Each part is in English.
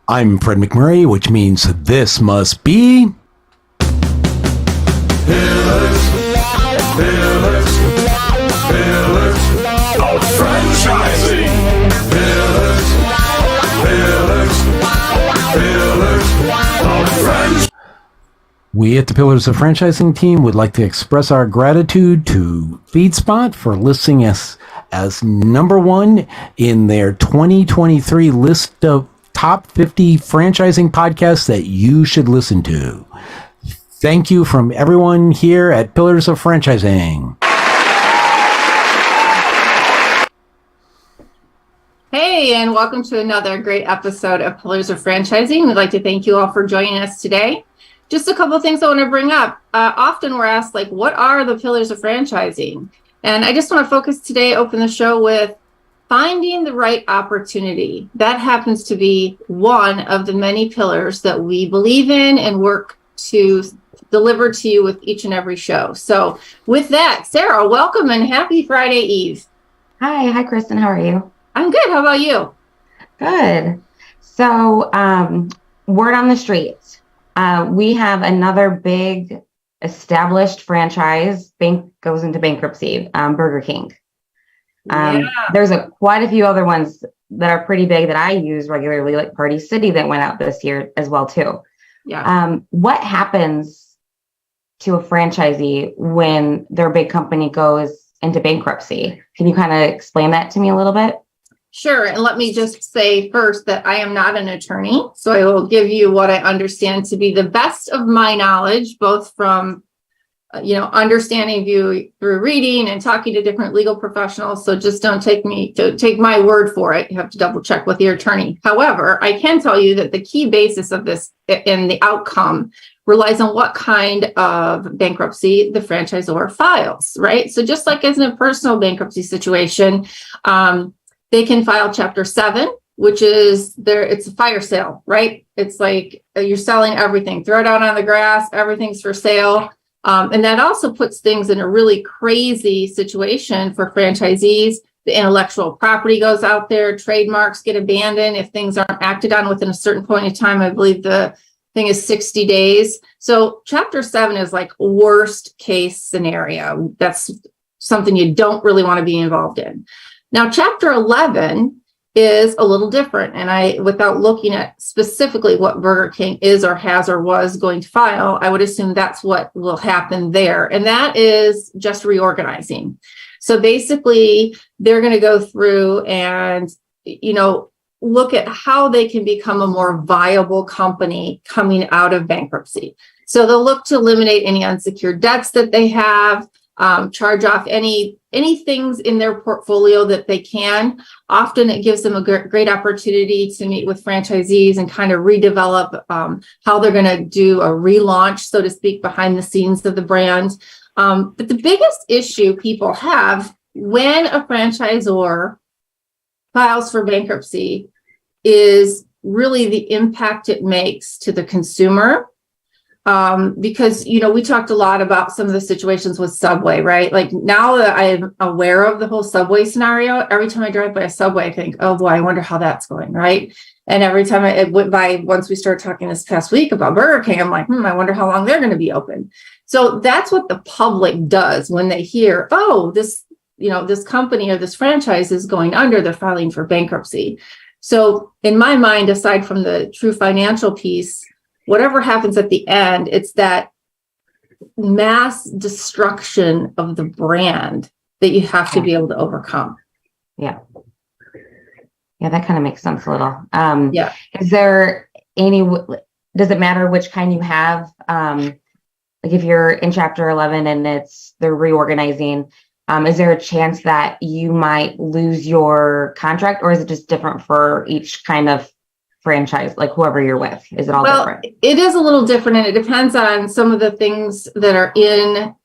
I'm Fred McMurray, which means this must be... Pillars of Franchising. Pillars of Franchising. We at the Pillars of Franchising team would like to express our gratitude to FeedSpot for listing us as number one in their 2023 list of top 50 franchising podcasts that you should listen to. Thank you from everyone here at Pillars of Franchising. Hey, and welcome to another great episode of Pillars of Franchising. We'd like to thank you all for joining us today. Just a couple of things I want to bring up. Often we're asked, what are the pillars of franchising? And I just want to focus today, open the show with finding the right opportunity. That happens to be one of the many pillars that we believe in and work to deliver to you with each and every show. So with that, Sarah, welcome and happy Friday Eve. Hi, Kristin. How are you? I'm good. How about you? Good. So, word on the street. We have another big established franchise goes into bankruptcy, Burger King. There's quite a few other ones that are pretty big that I use regularly, like Party City that went out this year as well too. Yeah. What happens to a franchisee when their big company goes into bankruptcy? Can you kind of explain that to me a little bit? Sure. And let me just say first that I am not an attorney. So I will give you what I understand to be the best of my knowledge, both from, understanding you through reading and talking to different legal professionals. So just don't take my word for it. You have to double check with your attorney. However, I can tell you that the key basis of this and the outcome relies on what kind of bankruptcy the franchisor files, right? So just like as in a personal bankruptcy situation, they can file Chapter 7, which is it's a fire sale, right? It's like you're selling everything, throw it out on the grass, everything's for sale. And that also puts things in a really crazy situation for franchisees. The intellectual property goes out there, trademarks get abandoned if things aren't acted on within a certain point in time. I believe the thing is 60 days. So Chapter 7 is like worst case scenario. That's something you don't really want to be involved in. Now, Chapter 11 is a little different. And without looking at specifically what Burger King is or has or was going to file, I would assume that's what will happen there. And that is just reorganizing. So basically, they're going to go through and, look at how they can become a more viable company coming out of bankruptcy. So they'll look to eliminate any unsecured debts that they have, charge off any things in their portfolio that they can. Often it gives them a great opportunity to meet with franchisees and kind of redevelop how they're going to do a relaunch, so to speak, behind the scenes of the brand. But the biggest issue people have when a franchisor files for bankruptcy is really the impact it makes to the consumer. Because, we talked a lot about some of the situations with Subway, right? Like now that I'm aware of the whole Subway scenario, every time I drive by a Subway, I think, oh boy, I wonder how that's going, right? And every time it went by, once we started talking this past week about Burger King, I'm like, I wonder how long they're going to be open. So that's what the public does when they hear, oh, this company or this franchise is going under, they're filing for bankruptcy. So in my mind, aside from the true financial piece, whatever happens at the end, it's that mass destruction of the brand that you have to be able to overcome. Yeah, that kind of makes sense a little. Is there does it matter which kind you have? Like if you're in Chapter 11 and they're reorganizing, is there a chance that you might lose your contract, or is it just different for each kind of franchise, like whoever you're with? Is it all different? It is a little different, and it depends on some of the things that are in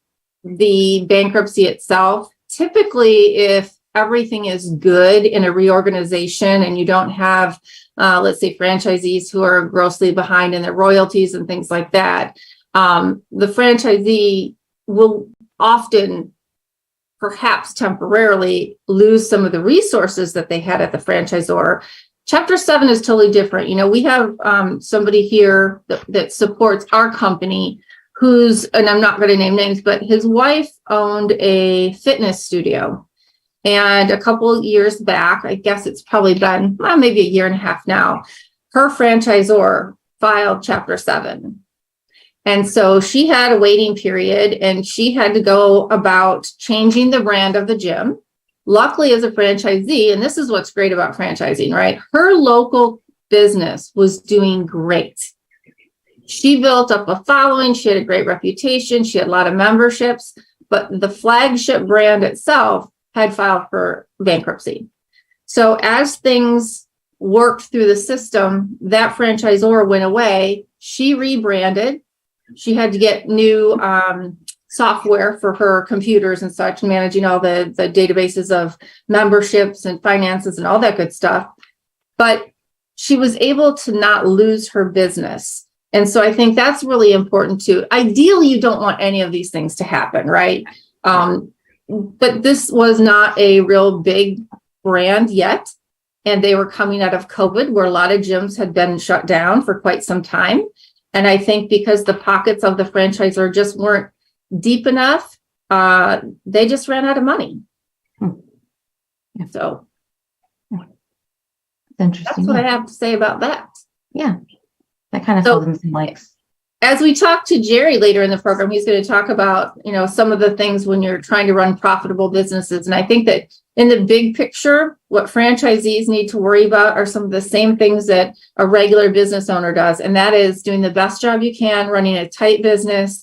the bankruptcy itself. Typically, if everything is good in a reorganization and you don't have, let's say, franchisees who are grossly behind in their royalties and things like that, the franchisee will often, perhaps temporarily, lose some of the resources that they had at the franchisor Chapter 7 is totally different. You know, we have somebody here that supports our company who's, and I'm not going to name names, but his wife owned a fitness studio. And a couple of years back, I guess it's probably been maybe a year and a half now, her franchisor filed Chapter 7. And so she had a waiting period and she had to go about changing the brand of the gym. Luckily, as a franchisee, and this is what's great about franchising, right? Her local business was doing great. She built up a following. She had a great reputation. She had a lot of memberships, but the flagship brand itself had filed for bankruptcy. So as things worked through the system, that franchisor went away. She rebranded. She had to get new software for her computers and such, managing all the databases of memberships and finances and all that good stuff. But she was able to not lose her business. And so I think that's really important too. Ideally, you don't want any of these things to happen, right? But this was not a real big brand yet. And they were coming out of COVID, where a lot of gyms had been shut down for quite some time. And I think because the pockets of the franchisor just weren't deep enough, they just ran out of money. So interesting. That's what I have to say about that. Yeah, that kind of filled in some likes. As we talk to Jerry later in the program, he's going to talk about, you know, some of the things when you're trying to run profitable businesses. And I think that in the big picture, what franchisees need to worry about are some of the same things that a regular business owner does. And that is doing the best job you can, running a tight business,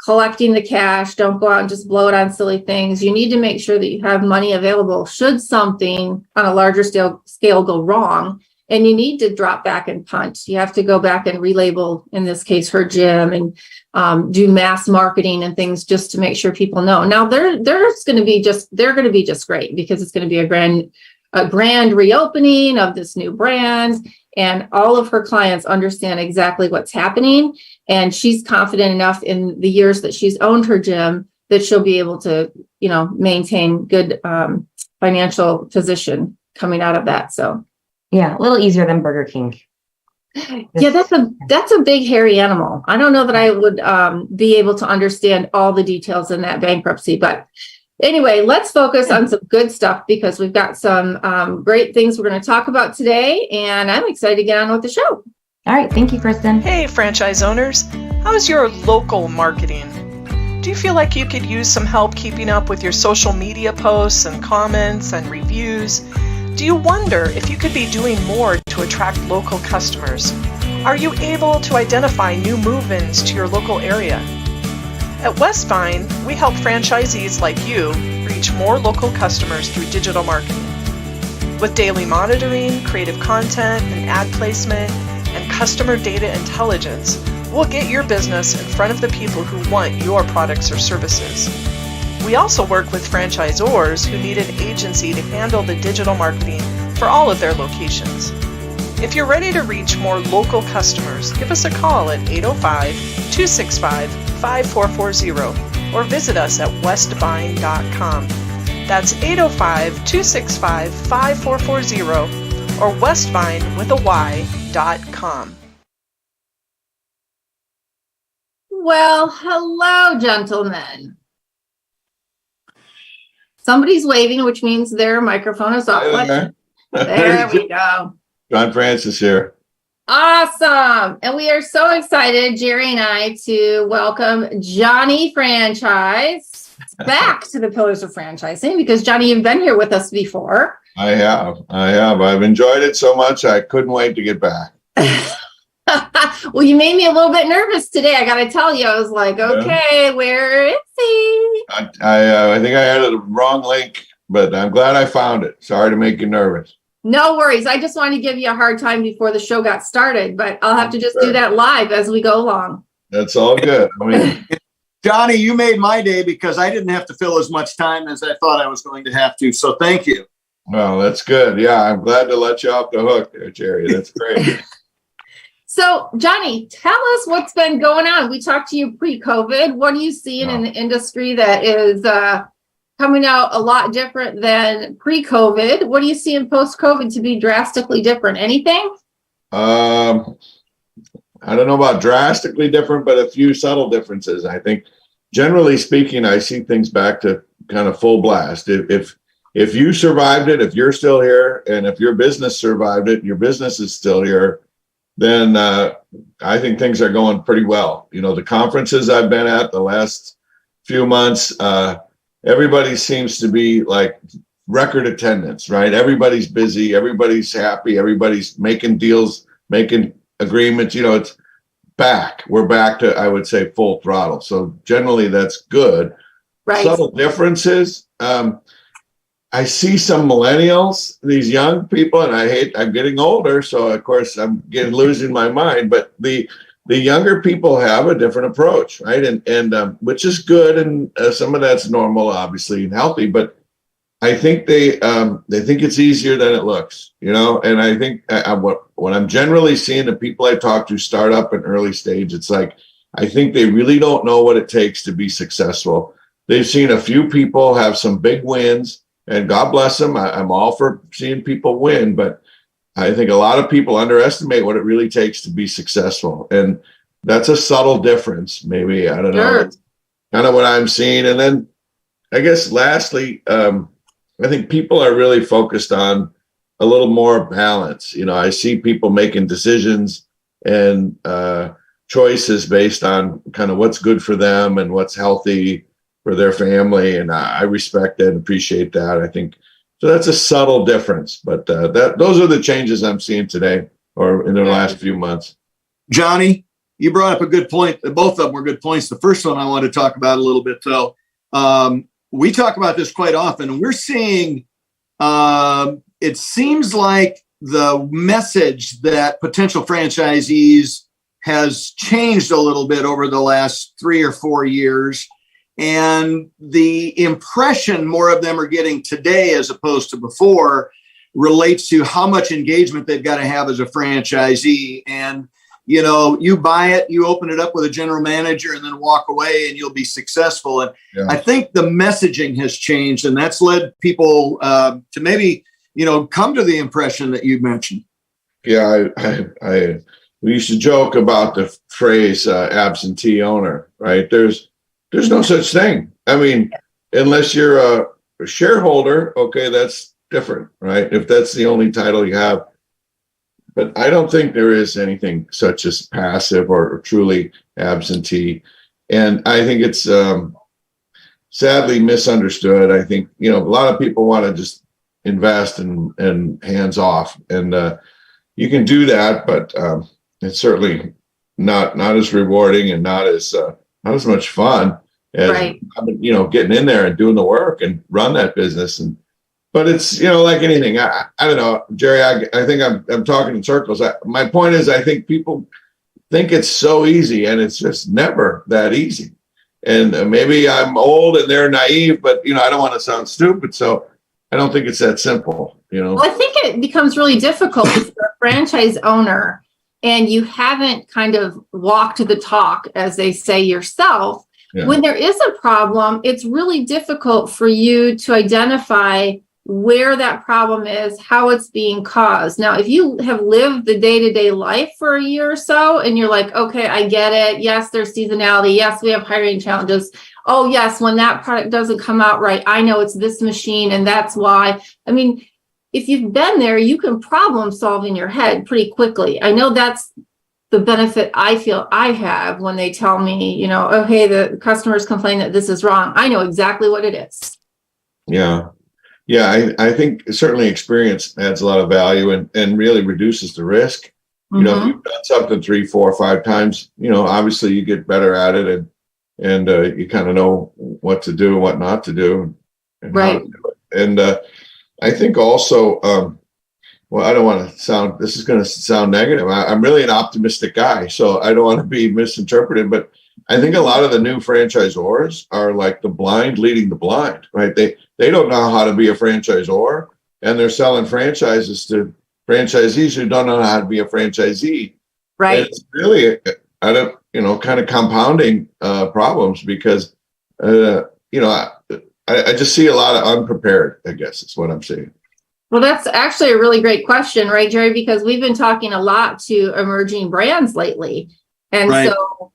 collecting the cash. Don't go out and just blow it on silly things. You need to make sure that you have money available should something on a larger scale go wrong. And you need to drop back and punt. You have to go back and relabel, in this case, her gym, and do mass marketing and things just to make sure people know. Now they're going to be just great, because it's going to be a grand reopening of this new brand, and all of her clients understand exactly what's happening. And she's confident enough in the years that she's owned her gym that she'll be able to, you know, maintain good financial position coming out of that. So. Yeah, a little easier than Burger King. Yeah, that's a big hairy animal. I don't know that I would be able to understand all the details in that bankruptcy. But anyway, let's focus on some good stuff, because we've got some great things we're going to talk about today. And I'm excited to get on with the show. All right. Thank you, Kristin. Hey, franchise owners. How's your local marketing? Do you feel like you could use some help keeping up with your social media posts and comments and reviews? Do you wonder if you could be doing more to attract local customers? Are you able to identify new move-ins to your local area? At Westvine, we help franchisees like you reach more local customers through digital marketing. With daily monitoring, creative content, and ad placement, and customer data intelligence, we'll get your business in front of the people who want your products or services. We also work with franchisors who need an agency to handle the digital marketing for all of their locations. If you're ready to reach more local customers, give us a call at 805-265-5440 or visit us at westvine.com. That's 805-265-5440 or westvine.com. Well, hello, gentlemen. Somebody's waving, which means their microphone is off. There we go. John Francis here. Awesome. And we are so excited, Jerry and I, to welcome Johnny Franchise back to the Pillars of Franchising, because Johnny, you've been here with us before. I have. I've enjoyed it so much, I couldn't wait to get back. Well, you made me a little bit nervous today. I got to tell you, I was like, okay, where is he? I think I had the wrong link, but I'm glad I found it. Sorry to make you nervous. No worries. I just wanted to give you a hard time before the show got started, but I'll have to just do that live as we go along. That's all good. I mean, Johnny, you made my day, because I didn't have to fill as much time as I thought I was going to have to. So thank you. well, that's good. Yeah, I'm glad to let you off the hook there, Jerry. That's great. So, Johnny, tell us what's been going on. We talked to you pre-COVID. What are you seeing in the industry that is coming out a lot different than pre-COVID. What do you see in post-COVID to be drastically different? Anything? I don't know about drastically different, but a few subtle differences. I think generally speaking, I see things back to kind of full blast. If you survived it, if you're still here, and if your business survived it, your business is still here, then I think things are going pretty well. You know, the conferences I've been at the last few months, everybody seems to be like record attendance, right? Everybody's busy, everybody's happy, everybody's making deals, making agreements. You know, it's back. We're back to, I would say, full throttle. So generally that's good. Right. Subtle differences. I see some millennials, these young people, and I'm getting older, so of course I'm losing my mind, but the younger people have a different approach, right? And which is good, and some of that's normal, obviously, and healthy, but I think they think it's easier than it looks, you know? And I think what I'm generally seeing, the people I talk to start up in early stage, it's like, I think they really don't know what it takes to be successful. They've seen a few people have some big wins, and God bless them. I'm all for seeing people win, but I think a lot of people underestimate what it really takes to be successful. And that's a subtle difference, maybe. I don't know. That's kind of what I'm seeing. And then I guess lastly, I think people are really focused on a little more balance. You know, I see people making decisions and choices based on kind of what's good for them and what's healthy for their family, and I respect that and appreciate that. I think so. That's a subtle difference, but those are the changes I'm seeing today or in the last few months. Johnny, you brought up a good point. Both of them were good points. The first one I want to talk about a little bit, though. We talk about this quite often, and we're seeing. It seems like the message that potential franchisees has changed a little bit over the last 3 or 4 years. And the impression more of them are getting today as opposed to before relates to how much engagement they've got to have as a franchisee. And, you know, you buy it, you open it up with a general manager and then walk away and you'll be successful. And I think the messaging has changed, and that's led people to maybe, you know, come to the impression that you mentioned. Yeah, we used to joke about the phrase absentee owner, right? There's no such thing. I mean, unless you're a shareholder, okay, that's different, right? If that's the only title you have. But I don't think there is anything such as passive or truly absentee. And I think it's sadly misunderstood. I think, you know, a lot of people want to just invest and hands off. And you can do that, but it's certainly not as rewarding and not as much fun as, you know, getting in there and doing the work and run that business. But it's, you know, like anything, I don't know, Jerry, I think I'm talking in circles. My point is, I think people think it's so easy, and it's just never that easy. And maybe I'm old and they're naive, but, you know, I don't want to sound stupid. So I don't think it's that simple, you know. Well, I think it becomes really difficult if you're a franchise owner and you haven't kind of walked the talk, as they say, yourself. When there is a problem, it's really difficult for you to identify where that problem is, how it's being caused. Now, if you have lived the day-to-day life for a year or so, and you're like, okay, I get it. Yes, there's seasonality. Yes, we have hiring challenges. Oh, yes, when that product doesn't come out right, I know it's this machine, and that's why. I mean, if you've been there, you can problem solve in your head pretty quickly. I know that's the benefit I feel I have when they tell me, you know, oh, hey, the customers complain that this is wrong. I know exactly what it is. Yeah. I think certainly experience adds a lot of value and really reduces the risk. You know, if you've done something 3, 4, 5 times, you know, obviously you get better at it and you kind of know what to do and what not to do. And how to do it. And I think also, well, I don't want to sound, this is going to sound negative. I'm really an optimistic guy, so I don't want to be misinterpreted, but I think a lot of the new franchisors are like the blind leading the blind, right? They don't know how to be a franchisor, and they're selling franchises to franchisees who don't know how to be a franchisee. Right. And it's really, kind of compounding problems because, you know, I just see a lot of unprepared, I guess is what I'm saying. Well, that's actually a really great question, right, Jerry? Because we've been talking a lot to emerging brands lately. And Right. so,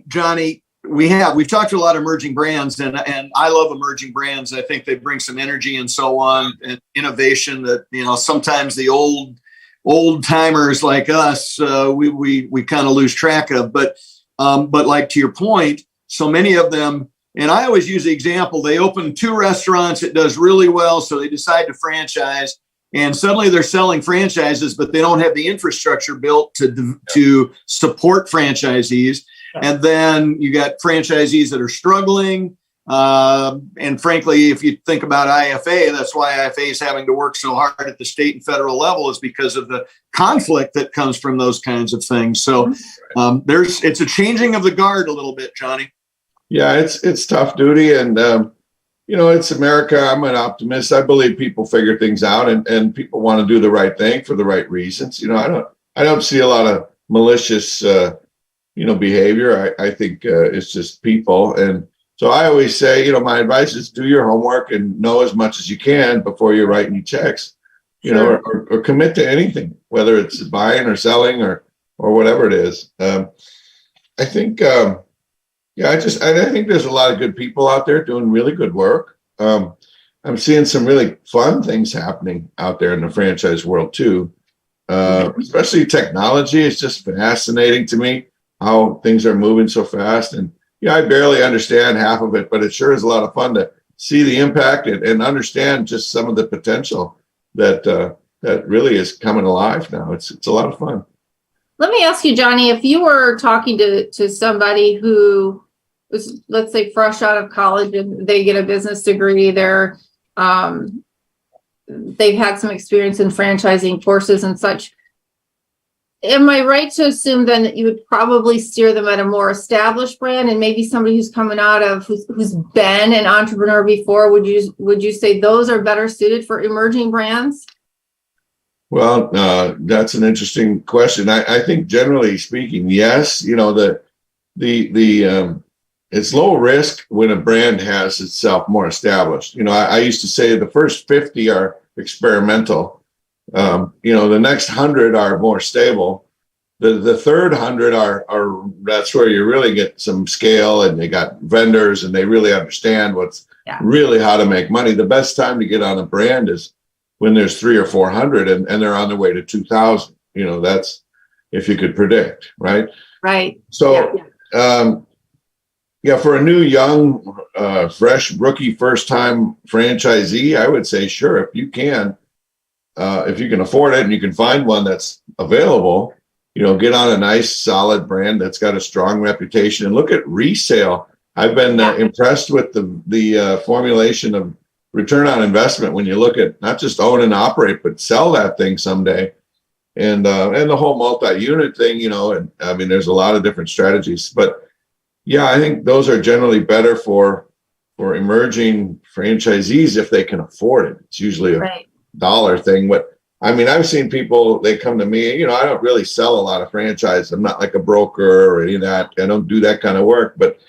Johnny, we've talked to a lot of emerging brands, and I love emerging brands. I think they bring some energy and so on, and innovation that, sometimes the old timers like us, we kind of lose track of. But like, to your point, so many of them, and I always use the example, they open 2 restaurants, it does really well, so they decide to franchise, and suddenly they're selling franchises, but they don't have the infrastructure built to support franchisees. And then you got franchisees that are struggling. And frankly, if you think about IFA, that's why IFA is having to work so hard at the state and federal level, is because of the conflict that comes from those kinds of things. So it's a changing of the guard a little bit, Johnny. Yeah, it's tough duty. And, it's America. I'm an optimist. I believe people figure things out, and people want to do the right thing for the right reasons. I don't see a lot of malicious, behavior. I think it's just people. And so I always say, my advice is do your homework and know as much as you can before you're writing checks, Sure. or commit to anything, whether it's buying or selling or whatever it is. I think, I think there's a lot of good people out there doing really good work. I'm seeing some really fun things happening out there in the franchise world too, especially technology. It's just fascinating to me how things are moving so fast. And I barely understand half of it, but it sure is a lot of fun to see the impact and understand just some of the potential that really is coming alive now. It's a lot of fun. Let me ask you, Johnny, if you were talking to somebody who was, let's say, fresh out of college and they get a business degree, they've had some experience in franchising courses and such. Am I right to assume then that you would probably steer them at a more established brand, and maybe somebody who's coming out of who's been an entrepreneur before? Would you say those are better suited for emerging brands? Well, that's an interesting question. I think generally speaking, yes. It's low risk when a brand has itself more established. I used to say the first 50 are experimental. The next 100 are more stable. The third 100 are that's where you really get some scale, and they got vendors and they really understand really how to make money. The best time to get on a brand is when there's 300 or 400 and they're on their way to 2,000. That's if you could predict, right? Right. So, for a new, young, fresh rookie, first time franchisee, I would say, sure, if you can afford it and you can find one that's available, get on a nice, solid brand that's got a strong reputation, and look at resale. I've been impressed with the formulation of return on investment when you look at not just own and operate, but sell that thing someday. And the whole multi-unit thing, and I mean, there's a lot of different strategies, but I think those are generally better for emerging franchisees if they can afford it. It's usually a dollar thing, but I mean, I've seen people, they come to me, I don't really sell a lot of franchise. I'm not like a broker or any of that. I don't do that kind of work, but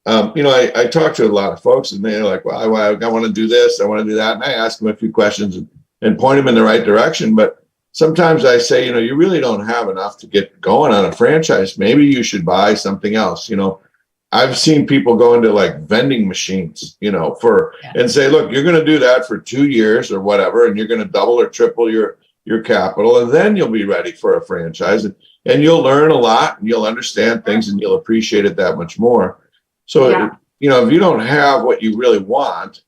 I talk to a lot of folks and they're like, well, I want to do this, I want to do that. And I ask them a few questions and point them in the right direction. But sometimes I say, you really don't have enough to get going on a franchise. Maybe you should buy something else. I've seen people go into like vending machines, and say, look, you're going to do that for 2 years or whatever, and you're going to double or triple your capital, and then you'll be ready for a franchise, and you'll learn a lot, and you'll understand things, and you'll appreciate it that much more. So, if you don't have what you really want,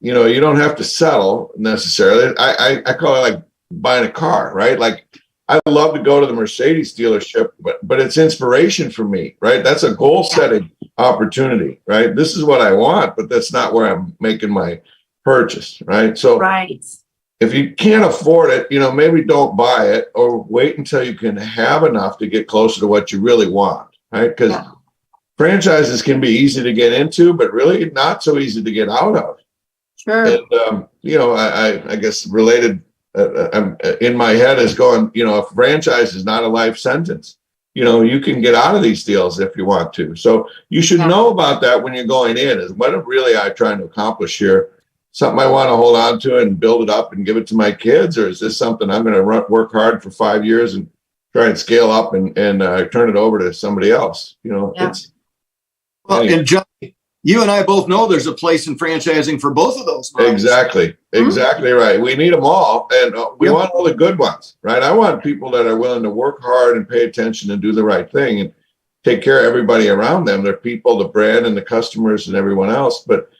you don't have to settle necessarily. I call it like buying a car, right? Like, I love to go to the Mercedes dealership, but it's inspiration for me, right? That's a goal setting opportunity, right? This is what I want, but that's not where I'm making my purchase, right? So if you can't afford it, maybe don't buy it, or wait until you can have enough to get closer to what you really want, right? Because franchises can be easy to get into, but really not so easy to get out of. Sure. And, I guess related in my head is going, a franchise is not a life sentence. you can get out of these deals if you want to. So you should know about that when you're going in, is what really I'm trying to accomplish here. Something I want to hold on to and build it up and give it to my kids, or is this something I'm going to work hard for 5 years and try and scale up and turn it over to somebody else? It's and John, you and I both know there's a place in franchising for both of those models. Exactly right. We need them all, and we want all the good ones, right? I want people that are willing to work hard and pay attention and do the right thing and take care of everybody around them, their people, the brand, and the customers and everyone else. But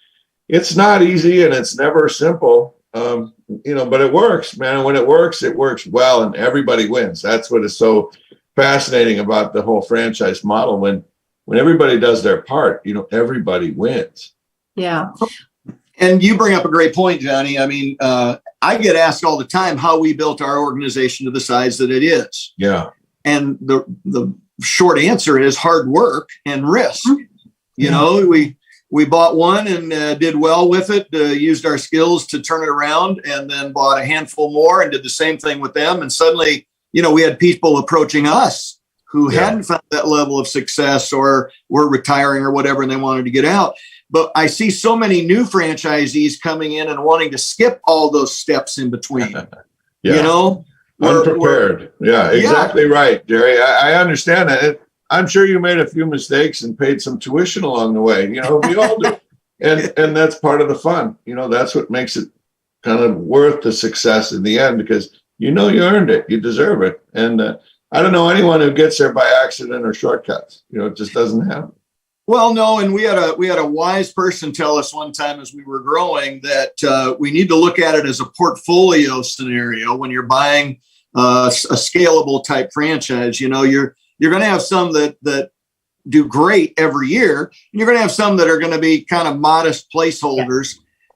it's not easy, and it's never simple, but it works, man. And when it works well, and everybody wins. That's what is so fascinating about the whole franchise model. When everybody does their part, everybody wins. Yeah. And you bring up a great point, Johnny. I mean, I get asked all the time how we built our organization to the size that it is. Yeah. And the short answer is hard work and risk. We bought one and did well with it, used our skills to turn it around, and then bought a handful more and did the same thing with them. And suddenly, we had people approaching us who hadn't found that level of success or were retiring or whatever, and they wanted to get out. But I see so many new franchisees coming in and wanting to skip all those steps in between. Unprepared. Exactly right, Jerry. I understand that. I'm sure you made a few mistakes and paid some tuition along the way. We all do. And that's part of the fun. That's what makes it kind of worth the success in the end, because you earned it. You deserve it. And I don't know anyone who gets there by accident or shortcuts. It just doesn't happen. Well, no, and we had a wise person tell us one time as we were growing that we need to look at it as a portfolio scenario when you're buying a scalable type franchise. You're going to have some that do great every year, and you're going to have some that are going to be kind of modest placeholders.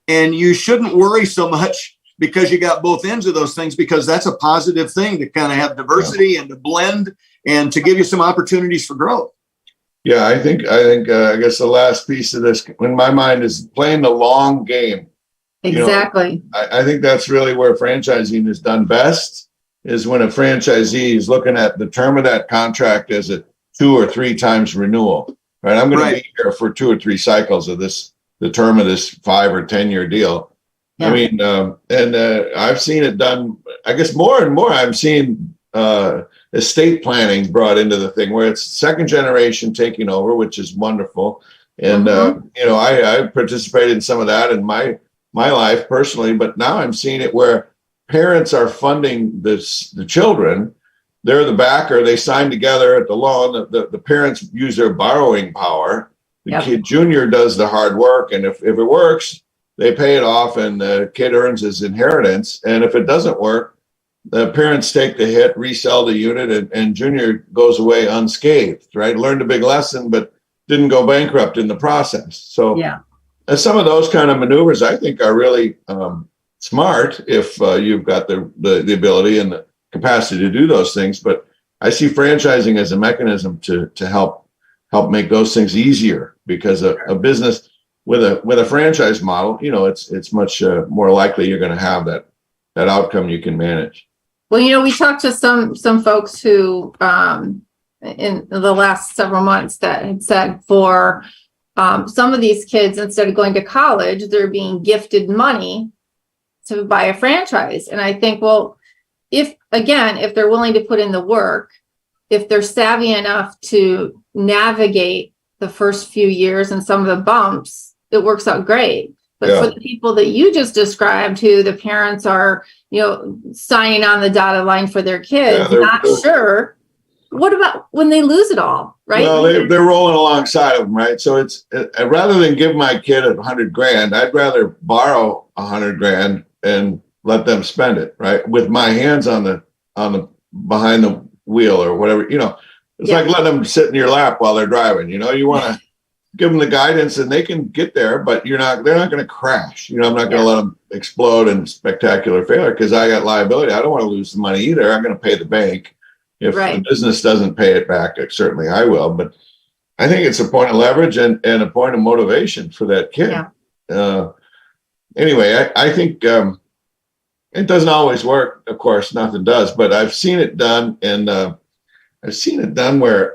And you shouldn't worry so much because you got both ends of those things, because that's a positive thing to kind of have diversity and to blend and to give you some opportunities for growth. Yeah, I guess the last piece of this in my mind is playing the long game. Exactly. I think that's really where franchising is done best, is when a franchisee is looking at the term of that contract as a 2 or 3 times renewal, right? I'm going to be here for 2 or 3 cycles of the term of this 5 or 10 year deal. Yeah. I mean, I've seen it done, I guess more and more I'm seeing estate planning brought into the thing, where it's second generation taking over, which is wonderful. And, I participated in some of that in my life personally, but now I'm seeing it where parents are funding the children. They're the backer. They sign together at the loan. The parents use their borrowing power. The kid junior does the hard work. And if it works, they pay it off and the kid earns his inheritance. And if it doesn't work, the parents take the hit, resell the unit, and junior goes away unscathed, right? Learned a big lesson, but didn't go bankrupt in the process. So some of those kind of maneuvers, I think, are really smart if you've got the ability and the capacity to do those things. But I see franchising as a mechanism to help make those things easier, because a business with a franchise model, it's much more likely you're going to have that outcome you can manage. Well, we talked to some folks who in the last several months that had said for some of these kids, instead of going to college, they're being gifted money to buy a franchise. And I think, well, if they're willing to put in the work, if they're savvy enough to navigate the first few years and some of the bumps, it works out great. But for the people that you just described, who the parents are, signing on the dotted line for their kids, not sure. What about when they lose it all, right? Well, they're rolling alongside of them, right? So it's rather than give my kid $100,000, I'd rather borrow $100,000 and let them spend it, right? With my hands on the behind the wheel or whatever, it's like letting them sit in your lap while they're driving. You want to give them the guidance and they can get there, but they're not going to crash. I'm not going to let them explode in spectacular failure, because I got liability. I don't want to lose the money either. I'm going to pay the bank. If the business doesn't pay it back, certainly I will. But I think it's a point of leverage and a point of motivation for that kid. Anyway, I think it doesn't always work. Of course, nothing does, but I've seen it done. And I've seen it done where,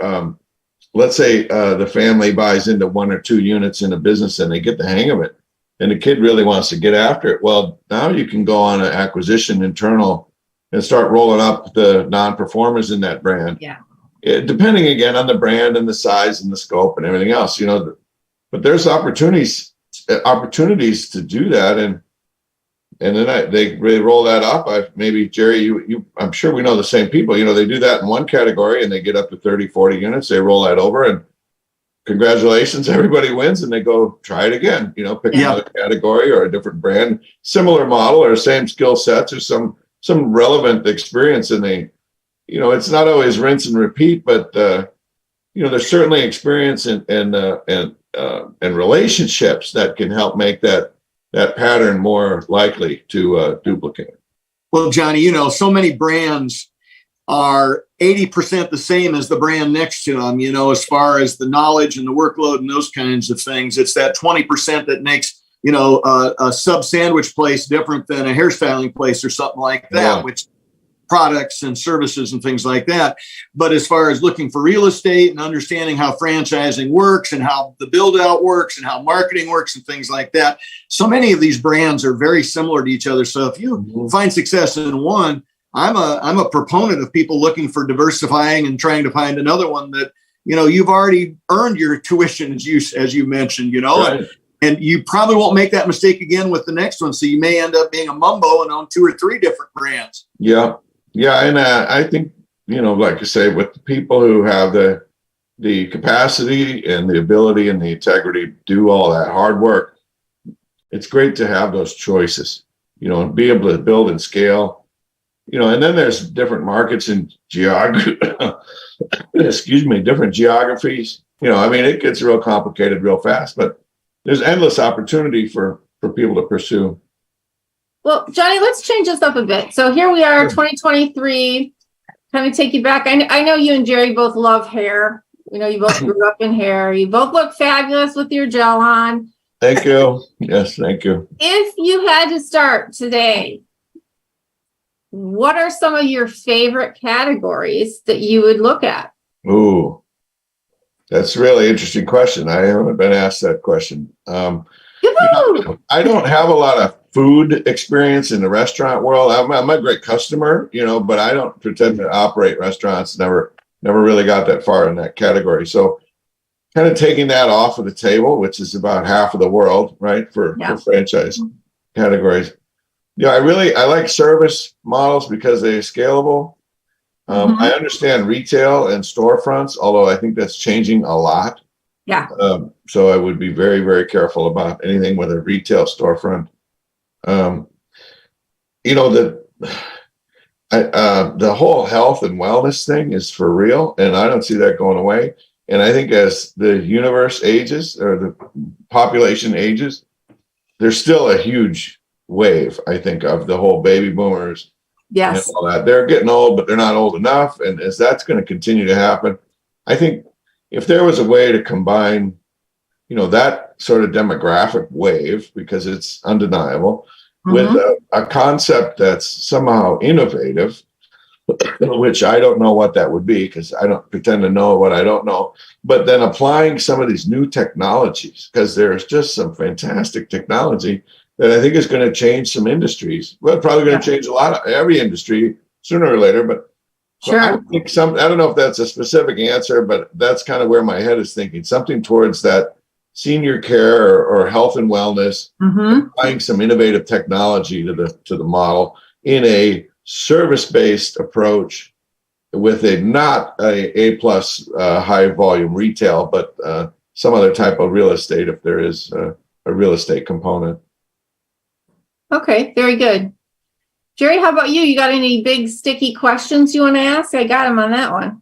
let's say the family buys into 1 or 2 units in a business and they get the hang of it, and the kid really wants to get after it. Well, now you can go on an acquisition internal and start rolling up the non-performers in that brand. Yeah. Depending again on the brand and the size and the scope and everything else, but there's opportunities to do that. And then they roll that up. Maybe Jerry, I'm sure we know the same people, they do that in one category and they get up to 30, 40 units. They roll that over and congratulations, everybody wins, and they go try it again, pick another category or a different brand, similar model or same skill sets or some relevant experience. And it's not always rinse and repeat, but there's certainly experience and relationships that can help make that pattern more likely to duplicate. Well, Johnny, so many brands are 80% the same as the brand next to them, as far as the knowledge and the workload and those kinds of things. It's that 20% that makes, a sub sandwich place different than a hairstyling place or something like that, which products and services and things like that. But as far as looking for real estate and understanding how franchising works and how the build out works and how marketing works and things like that, so many of these brands are very similar to each other. So if you find success in one, I'm a proponent of people looking for diversifying and trying to find another one that, you've already earned your tuition, as you mentioned, Right. and you probably won't make that mistake again with the next one. So you may end up being a mumbo and own 2 or 3 different brands. Yeah. Yeah. And I think, like I say, with the people who have the capacity and the ability and the integrity to do all that hard work, it's great to have those choices, and be able to build and scale, and then there's different markets and different geographies. It gets real complicated real fast, but there's endless opportunity for people to pursue. Well, Johnny, let's change this up a bit. So here we are, 2023. Kind of take you back. I know you and Jerry both love hair. You both grew up in hair. You both look fabulous with your gel on. Thank you. Yes, thank you. If you had to start today, what are some of your favorite categories that you would look at? Ooh, that's a really interesting question. I haven't been asked that question. I don't have a lot of food experience in the restaurant world. I'm a great customer, but I don't pretend to operate restaurants. Never really got that far in that category. So kind of taking that off of the table, which is about half of the world, right, for franchise categories. I like service models because they're scalable. I understand retail and storefronts, although I think that's changing a lot. Yeah. So I would be very, very careful about anything with a retail storefront. The whole health and wellness thing is for real, and I don't see that going away. And I think as the universe ages or the population ages, there's still a huge wave, I think, of the whole baby boomers. Yes. And all that. They're getting old, but they're not old enough. And as that's going to continue to happen, I think if there was a way to combine, that sort of demographic wave, because it's undeniable, with a concept that's somehow innovative, which I don't know what that would be because I don't pretend to know what I don't know, but then applying some of these new technologies, because there's just some fantastic technology that I think is going to change some industries. Well, probably going to change every industry sooner or later, but sure. I think I don't know if that's a specific answer, but that's kind of where my head is thinking, something towards that senior care or health and wellness, applying some innovative technology to the model in a service-based approach with not a plus high volume retail, but some other type of real estate if there is a real estate component. Okay, very good. Jerry, how about you? You got any big sticky questions you want to ask? I got him on that one.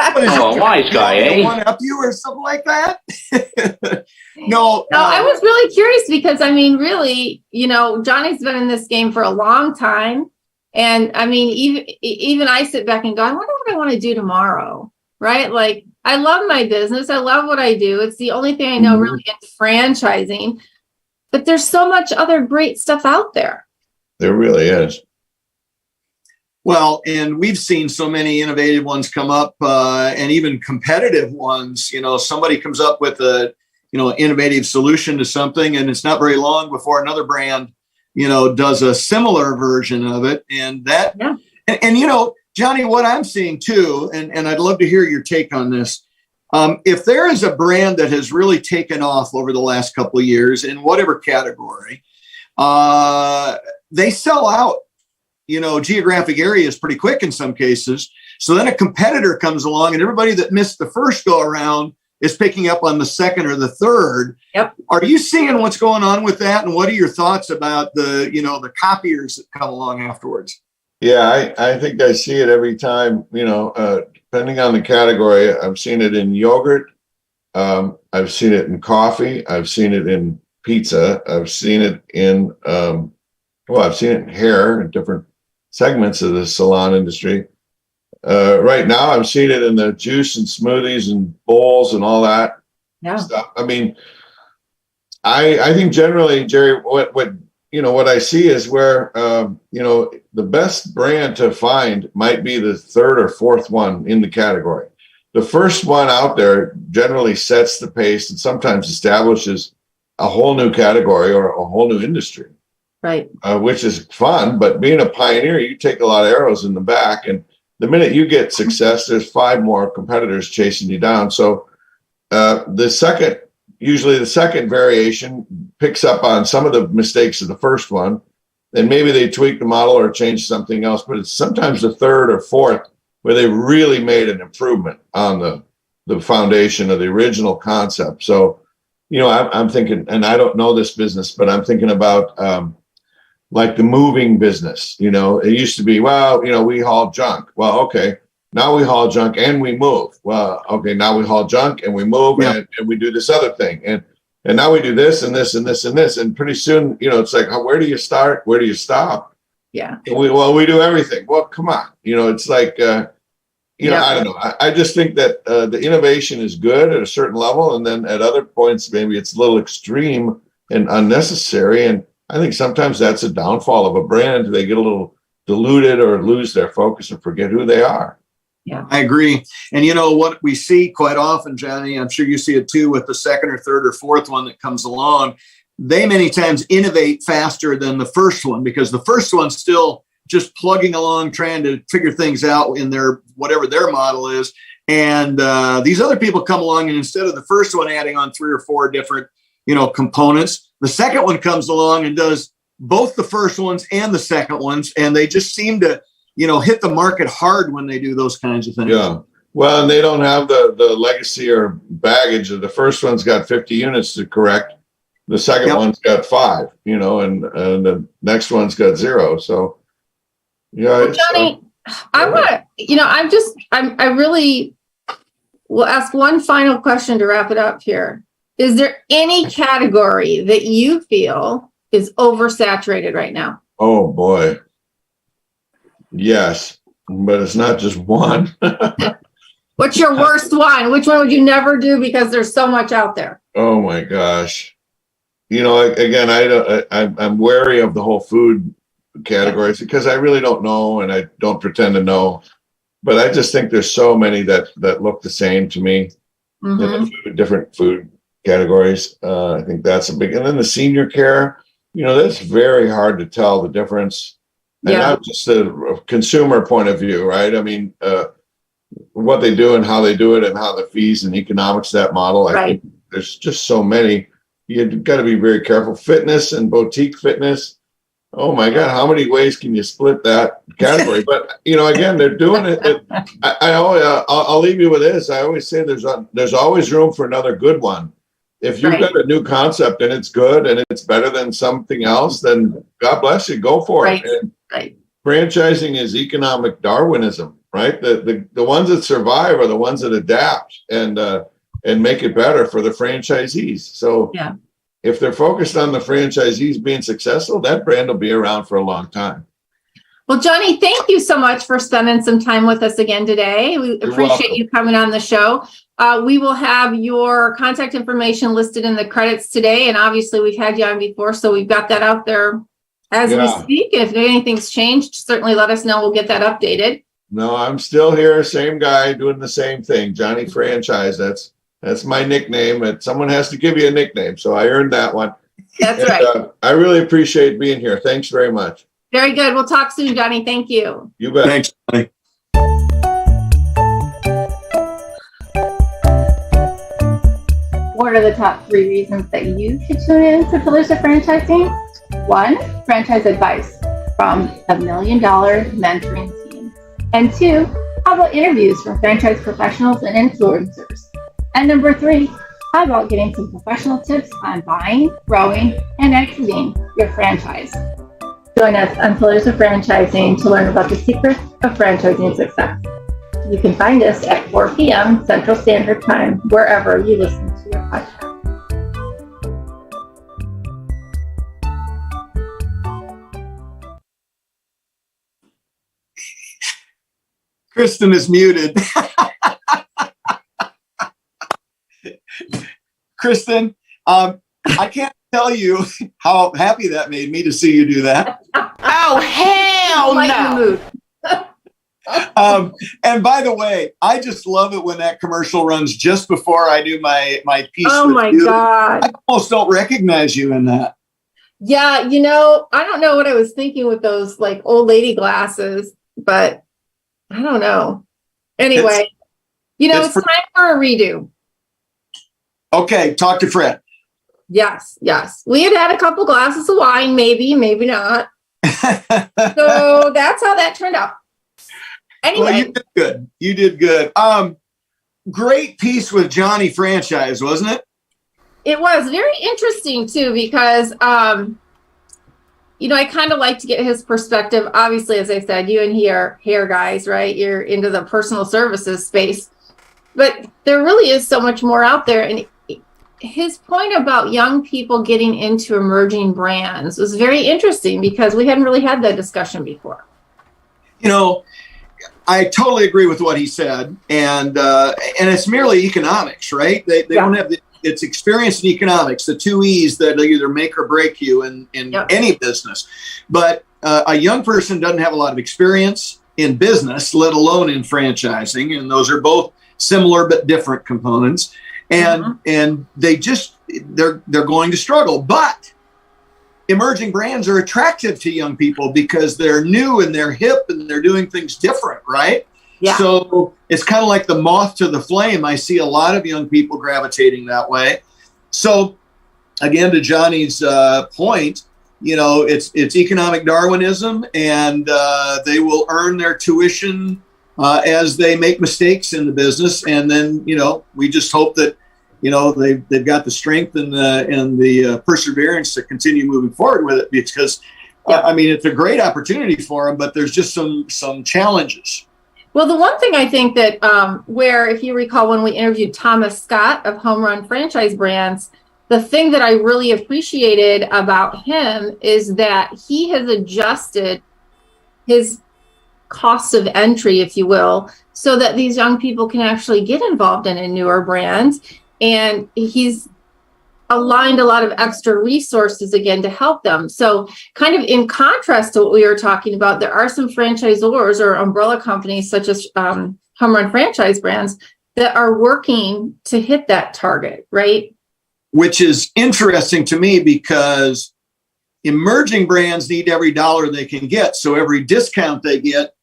Oh, wise guy, eh? One up you or something like that? No, I was really curious because really, Johnny's been in this game for a long time. And even I sit back and go, I wonder what I want to do tomorrow, right? Like, I love my business. I love what I do. It's the only thing I know really in franchising, but there's so much other great stuff out there. There really is. Well, and we've seen so many innovative ones come up, and even competitive ones. Somebody comes up with a, innovative solution to something, and it's not very long before another brand, does a similar version of it. And that, Yeah. and Johnny, what I'm seeing too, and I'd love to hear your take on this. If there is a brand that has really taken off over the last couple of years in whatever category, they sell out, geographic areas pretty quick in some cases. So then a competitor comes along, and everybody that missed the first go around is picking up on the second or the third. Yep. Are you seeing what's going on with that? And what are your thoughts about the copiers that come along afterwards? Yeah, I think I see it every time, depending on the category. I've seen it in yogurt. I've seen it in coffee. I've seen it in pizza. I've seen it in, I've seen it in hair in different segments of the salon industry. Right now, I'm seeing it in the juice and smoothies and bowls and all that stuff. I mean, I think generally, Jerry, what I see is where, the best brand to find might be the third or fourth one in the category. The first one out there generally sets the pace and sometimes establishes a whole new category or a whole new industry. Right. Which is fun, but being a pioneer, you take a lot of arrows in the back, and the minute you get success, there's 5 more competitors chasing you down. So usually the second variation picks up on some of the mistakes of the first one, and maybe they tweak the model or change something else, but it's sometimes the third or fourth where they really made an improvement on the foundation of the original concept. So, I'm thinking, and I don't know this business, but I'm thinking about like the moving business. It used to be, we haul junk. Well, okay, now we haul junk and we move. Well, okay, now we haul junk and we move, and we do this other thing. And now we do this and this and this and this. And pretty soon, it's like, where do you start? Where do you stop? Yeah. We do everything. Well, come on. It's like, I don't know. I just think that the innovation is good at a certain level. And then at other points, maybe it's a little extreme and unnecessary. And I think sometimes that's a downfall of a brand. They get a little diluted or lose their focus and forget who they are. Yeah, I agree. And what we see quite often, Johnny, I'm sure you see it too with the second or third or fourth one that comes along. They many times innovate faster than the first one, because the first one's still just plugging along, trying to figure things out in their whatever their model is. And these other people come along, and instead of the first one adding on 3 or 4 different components, the second one comes along and does both the first ones and the second ones, and they just seem to hit the market hard when they do those kinds of things. Yeah. Well, and they don't have the legacy or baggage of the first one's got 50 units to correct. The second one's got 5, and the next one's got 0. So, well, Johnny, I want to, I really will ask one final question to wrap it up here. Is there any category that you feel is oversaturated right now? Oh boy. Yes, but it's not just one. What's your worst one? Which one would you never do because there's so much out there? Oh my gosh. Again, I'm wary of the whole food categories because I really don't know, and I don't pretend to know. But I just think there's so many that look the same to me. In different food categories. I think that's a big, and then the senior care, that's very hard to tell the difference. And not just a consumer point of view, right? I mean, what they do and how they do it and how the fees and economics of that model. I think there's just so many. You've got to be very careful. Fitness and boutique fitness. Oh my God, how many ways can you split that category? But again, they're doing it. I'll leave you with this. I always say there's always room for another good one. If you've got a new concept and it's good and it's better than something else, then God bless you, go for it. And franchising is economic Darwinism, right? The ones that survive are the ones that adapt and make it better for the franchisees. So if they're focused on the franchisees being successful, that brand will be around for a long time. Well, Johnny, thank you so much for spending some time with us again today. We appreciate you coming on the show. We will have your contact information listed in the credits today. And obviously we've had you on before, so we've got that out there as we Yeah. speak. If anything's changed, certainly let us know. We'll get that updated. No, I'm still here. Same guy doing the same thing. Johnny Franchise. That's my nickname. And someone has to give you a nickname. So I earned that one. That's And, right. I really appreciate being here. Thanks very much. Very good. We'll talk soon, Johnny. Thank you. You bet. Thanks, Johnny. What are the top 3 reasons that you should tune in to Pillars of Franchising? 1, franchise advice from the $1 Million Mentoring Team. And 2, how about interviews from franchise professionals and influencers? And number 3, how about getting some professional tips on buying, growing, and exiting your franchise? Join us on Pillars of Franchising to learn about the secrets of franchising success. You can find us at 4 p.m. Central Standard Time, wherever you listen to your podcast. Kristin is muted. Kristin, I can't tell you how happy that made me to see you do that. Oh, hell Lighten the no. mood. And by the way, I just love it when that commercial runs just before I do my piece. Oh with my you. God. I almost don't recognize you in that. Yeah, I don't know what I was thinking with those like old lady glasses, but I don't know. Anyway, it's time for a redo. Okay, talk to Fred. Yes. We had a couple glasses of wine, maybe not. So that's how that turned out. Anyway. Well, you did good. You did good. Great piece with Johnny Franchise, wasn't it? It was very interesting too, because, I kind of like to get his perspective. Obviously, as I said, you and he are hair guys, right? You're into the personal services space, but there really is so much more out there. And his point about young people getting into emerging brands was very interesting because we hadn't really had that discussion before. I totally agree with what he said, and it's merely economics, right? They don't have it's experience in economics, the 2 E's that either make or break you in any business. But a young person doesn't have a lot of experience in business, let alone in franchising, and those are both similar but different components. And they're going to struggle, but emerging brands are attractive to young people because they're new and they're hip and they're doing things different, right? Yeah. So it's kind of like the moth to the flame. I see a lot of young people gravitating that way. So again, to Johnny's point, it's economic Darwinism, and they will earn their tuition as they make mistakes in the business. And then, we just hope that they've got the strength and the perseverance to continue moving forward with it, because it's a great opportunity for them, but there's just some challenges. Well, the one thing I think that where, if you recall, when we interviewed Thomas Scott of Home Run Franchise Brands, the thing that I really appreciated about him is that he has adjusted his cost of entry, if you will, so that these young people can actually get involved in a newer brand. And he's aligned a lot of extra resources again to help them. So kind of in contrast to what we were talking about, there are some franchisors or umbrella companies such as Home Run Franchise Brands that are working to hit that target, right? Which is interesting to me because emerging brands need every dollar they can get. So every discount they get,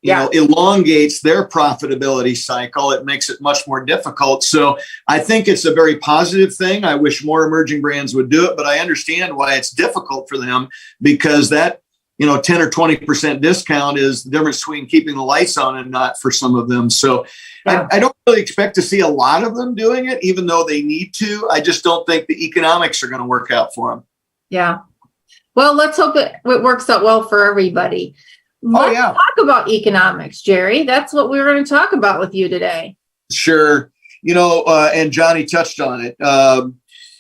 elongates their profitability cycle. It makes it much more difficult. So I think it's a very positive thing. I wish more emerging brands would do it, but I understand why it's difficult for them, because that, 10 or 20% discount is the difference between keeping the lights on and not for some of them. So I don't really expect to see a lot of them doing it, even though they need to. I just don't think the economics are going to work out for them. Yeah. Well, let's hope it works out well for everybody. Let's talk about economics, Jerry. That's what we're going to talk about with you today. Sure. And Johnny touched on it.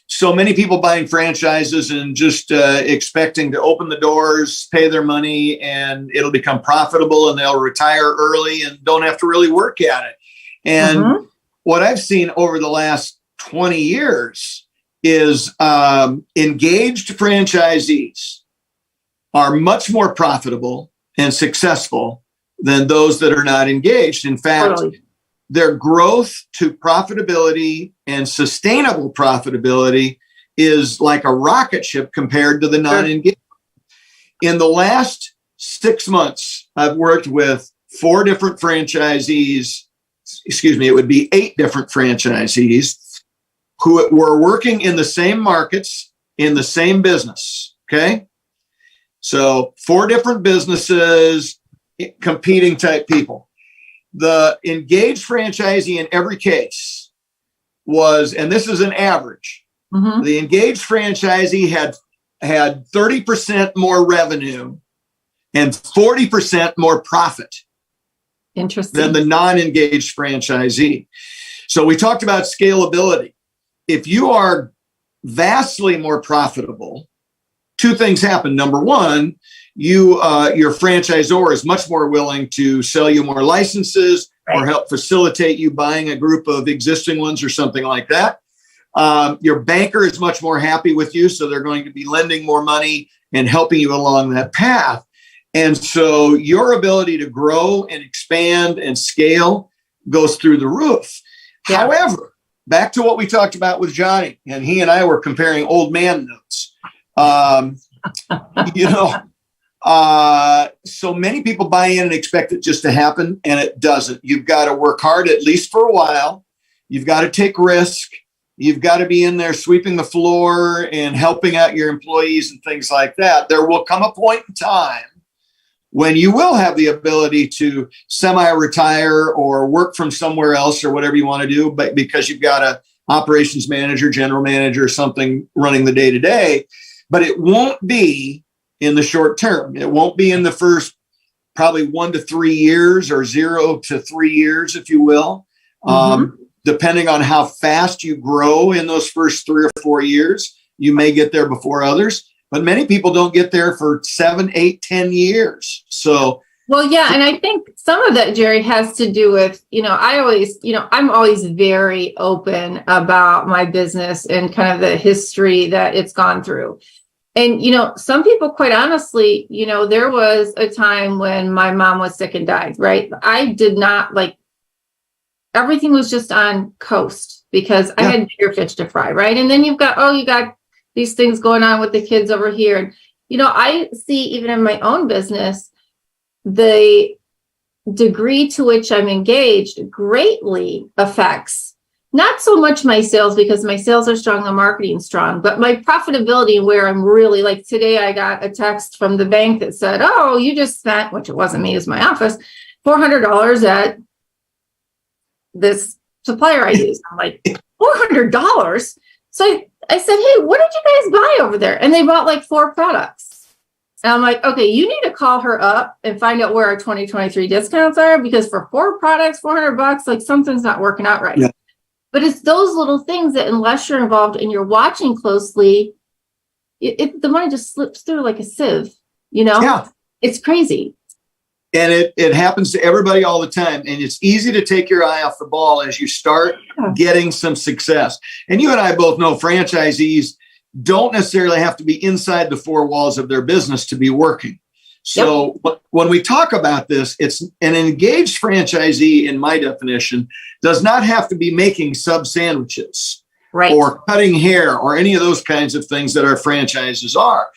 So many people buying franchises and just expecting to open the doors, pay their money, and it'll become profitable and they'll retire early and don't have to really work at it. And what I've seen over the last 20 years is engaged franchisees are much more profitable and successful than those that are not engaged. In fact, their growth to profitability and sustainable profitability is like a rocket ship compared to the non-engaged. In the last 6 months, I've worked with 4 different franchisees, it would be 8 different franchisees who were working in the same markets, in the same business, okay? So 4 different businesses, competing type people. The engaged franchisee in every case was, and this is an average, the engaged franchisee had 30% more revenue and 40% more profit than the non-engaged franchisee. So we talked about scalability. If you are vastly more profitable, 2 things happen. Number one, your franchisor is much more willing to sell you more licenses or help facilitate you buying a group of existing ones or something like that. Your banker is much more happy with you, so they're going to be lending more money and helping you along that path. And so your ability to grow and expand and scale goes through the roof. Yeah. However, back to what we talked about with Johnny, and he and I were comparing old man notes. So many people buy in and expect it just to happen, and it doesn't. You've got to work hard, at least for a while. You've got to take risk. You've got to be in there sweeping the floor and helping out your employees and things like that. There will come a point in time when you will have the ability to semi-retire or work from somewhere else or whatever you want to do, but because you've got a operations manager, general manager, or something running the day-to-day, but it won't be in the short term. It won't be in the first probably 1 to 3 years or 0 to 3 years, if you will. Depending on how fast you grow in those first 3 or 4 years, you may get there before others. But many people don't get there for 7, 8, 10 years. So, well, yeah. And I think some of that, Jerry, has to do with, I'm always very open about my business and kind of the history that it's gone through. And, some people, quite honestly, there was a time when my mom was sick and died, right? I did not everything was just on coast because I had bigger fish to fry, right? And then you got these things going on with the kids over here. And, I see even in my own business, the degree to which I'm engaged greatly affects not so much my sales, because my sales are strong, the marketing strong, but my profitability, where I'm really today I got a text from the bank that said, oh, you just spent, which it wasn't me, it was my office, $400 at this supplier I use. I'm like, $400? So I said, hey, what did you guys buy over there? And they bought 4 products. And I'm like, okay, you need to call her up and find out where our 2023 discounts are, because for 4 products, $400, something's not working out right. Yeah. But it's those little things that, unless you're involved and you're watching closely, the money just slips through like a sieve, Yeah. It's crazy. And it happens to everybody all the time. And it's easy to take your eye off the ball as you start getting some success. And you and I both know franchisees don't necessarily have to be inside the 4 walls of their business to be working. So when we talk about this, it's an engaged franchisee, in my definition, does not have to be making sub sandwiches or cutting hair or any of those kinds of things that our franchises are.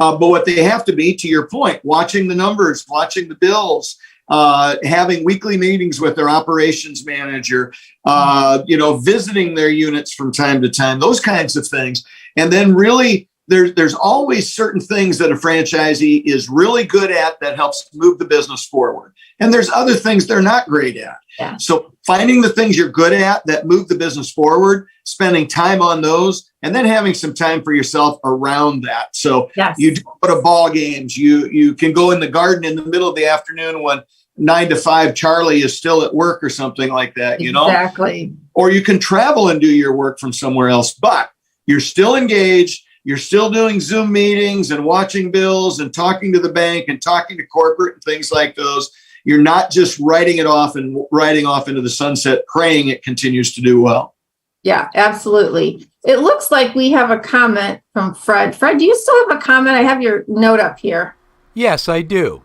But what they have to be, to your point, watching the numbers, watching the bills, having weekly meetings with their operations manager, visiting their units from time to time, those kinds of things. And then really, there's always certain things that a franchisee is really good at that helps move the business forward. And there's other things they're not great at. Yeah. So finding the things you're good at that move the business forward, spending time on those, and then having some time for yourself around that. So you do go to ball games. You can go in the garden in the middle of the afternoon when 9 to 5 Charlie is still at work or something like that, Exactly. Or you can travel and do your work from somewhere else, but you're still engaged. You're still doing Zoom meetings and watching bills and talking to the bank and talking to corporate and things like those. You're not just writing off into the sunset, praying it continues to do well. Yeah, absolutely. It looks like we have a comment from Fred. Fred, do you still have a comment? I have your note up here. Yes, I do.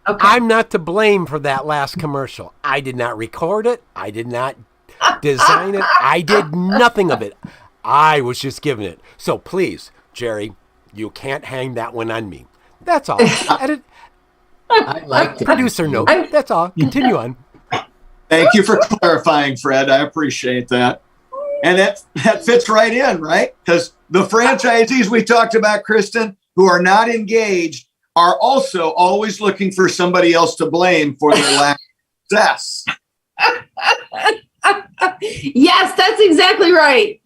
Okay. I'm not to blame for that last commercial. I did not record it. I did not design it. I did nothing of it. I was just given it. So please, Jerry, you can't hang that one on me. That's all. Edit. I like it. Producer note. That's all. Continue on. Thank you for clarifying, Fred. I appreciate that. And that fits right in, right? Because the franchisees we talked about, Kristin, who are not engaged, are also always looking for somebody else to blame for their lack of success. Yes, that's exactly right.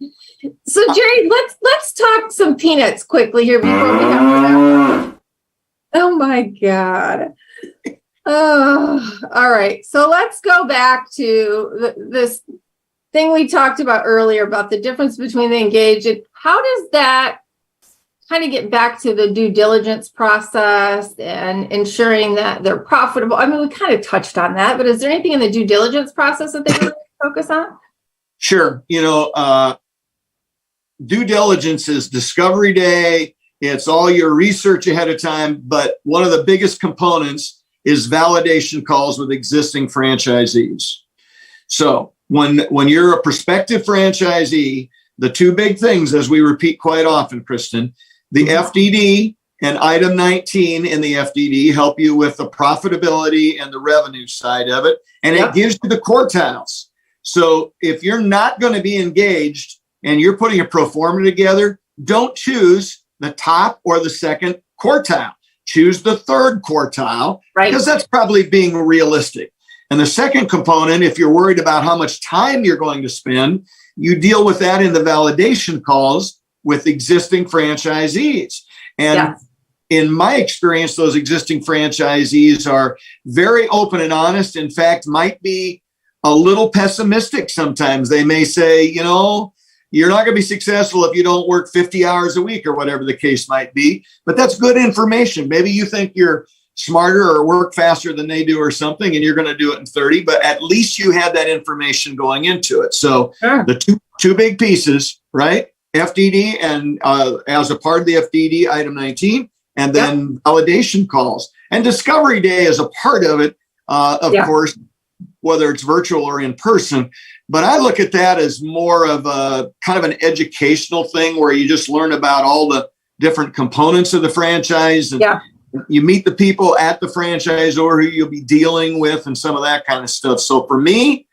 So Jerry, let's talk some peanuts quickly here before we have. Oh my God. Oh, all right. So let's go back to this thing we talked about earlier about the difference between the engaged. How does that kind of get back to the due diligence process and ensuring that they're profitable? I mean, we kind of touched on that, but is there anything in the due diligence process that they really focus on? Sure. Due diligence is discovery day. It's all your research ahead of time. But one of the biggest components is validation calls with existing franchisees. So when you're a prospective franchisee, the two big things, as we repeat quite often, Kristin, the FDD and item 19 in the FDD help you with the profitability and the revenue side of it. And it gives you the quartiles. So if you're not going to be engaged and you're putting a pro forma together, don't choose the top or the second quartile. Choose the third quartile, right? Because that's probably being realistic. And the second component, if you're worried about how much time you're going to spend, you deal with that in the validation calls with existing franchisees. And in my experience, those existing franchisees are very open and honest. In fact, might be a little pessimistic sometimes. They may say, you're not going to be successful if you don't work 50 hours a week or whatever the case might be. But that's good information. Maybe you think you're smarter or work faster than they do or something, and you're going to do it in 30, but at least you had that information going into it. So the two big pieces, right? FDD and as a part of the FDD, item 19, and then validation calls. And discovery day is a part of it, of course, whether it's virtual or in person. But I look at that as more of a kind of an educational thing where you just learn about all the different components of the franchise. And you meet the people at the franchisor who you'll be dealing with and some of that kind of stuff. So for me,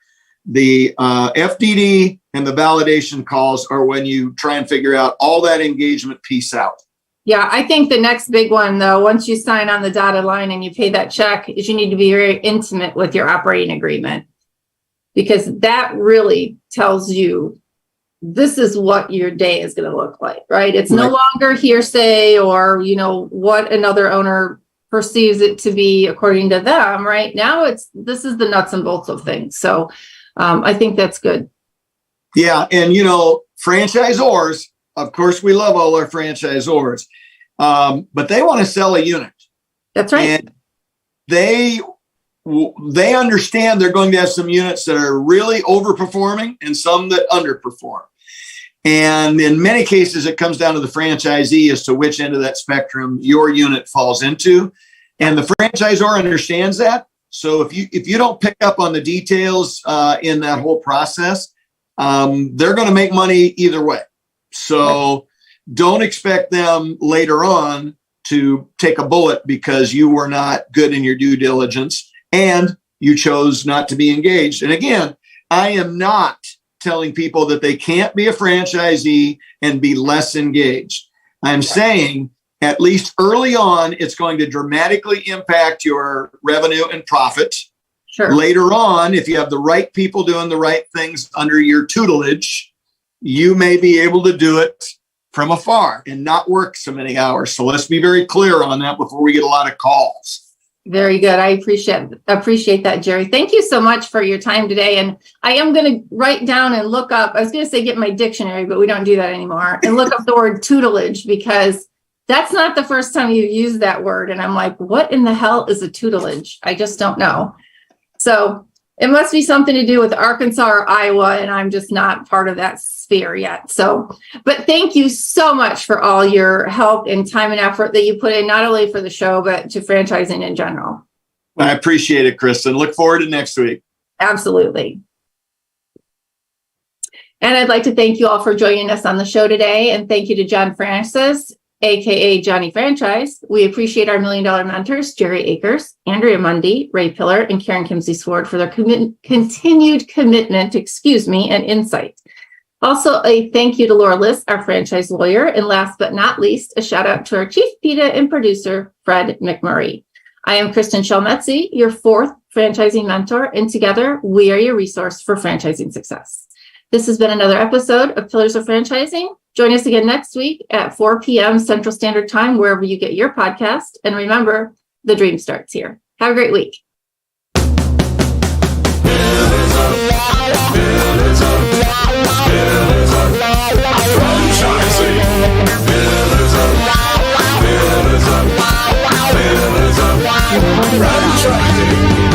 the FDD and the validation calls are when you try and figure out all that engagement piece out. Yeah, I think the next big one, though, once you sign on the dotted line and you pay that check, is you need to be very intimate with your operating agreement, because that really tells you this is what your day is going to look like, right? It's no longer hearsay or, what another owner perceives it to be according to them, right? Now this is the nuts and bolts of things. So I think that's good. Yeah. And, franchisors, of course, we love all our franchisors, but they want to sell a unit. That's right. And they understand they're going to have some units that are really overperforming and some that underperform. And in many cases, it comes down to the franchisee as to which end of that spectrum your unit falls into. And the franchisor understands that. So if you don't pick up on the details in that whole process, they're going to make money either way. So don't expect them later on to take a bullet because you were not good in your due diligence and you chose not to be engaged. And again, I am not telling people that they can't be a franchisee and be less engaged. I'm saying at least early on, it's going to dramatically impact your revenue and profit. Sure. Later on, if you have the right people doing the right things under your tutelage, you may be able to do it from afar and not work so many hours. So let's be very clear on that before we get a lot of calls. Very good. I appreciate that, Jerry. Thank you so much for your time today. And I am going to write down and look up, I was going to say get my dictionary, but we don't do that anymore, and look up the word tutelage, because that's not the first time you've used that word. And I'm like, what in the hell is a tutelage? I just don't know. So It must be something to do with Arkansas or Iowa, and I'm just not part of that sphere yet. So, but thank you so much for all your help and time and effort that you put in, not only for the show, but to franchising in general. I appreciate it, Kristin. Look forward to next week. Absolutely. And I'd like to thank you all for joining us on the show today. And thank you to John Francis, AKA Johnny Franchise. We appreciate our $1 Million mentors, Jerry Akers, Andrea Mundie, Ray Pillar, and Karen Kimsey-Sward for their continued commitment, and insight. Also, a thank you to Laura Liss, our franchise lawyer. And last but not least, a shout out to our chief PITA and producer, Fred McMurray. I am Kristin Selmeczy, your fourth franchising mentor, and together we are your resource for franchising success. This has been another episode of Pillars of Franchising. Join us again next week at 4 p.m. Central Standard Time, wherever you get your podcast. And remember, the dream starts here. Have a great week. Franchising.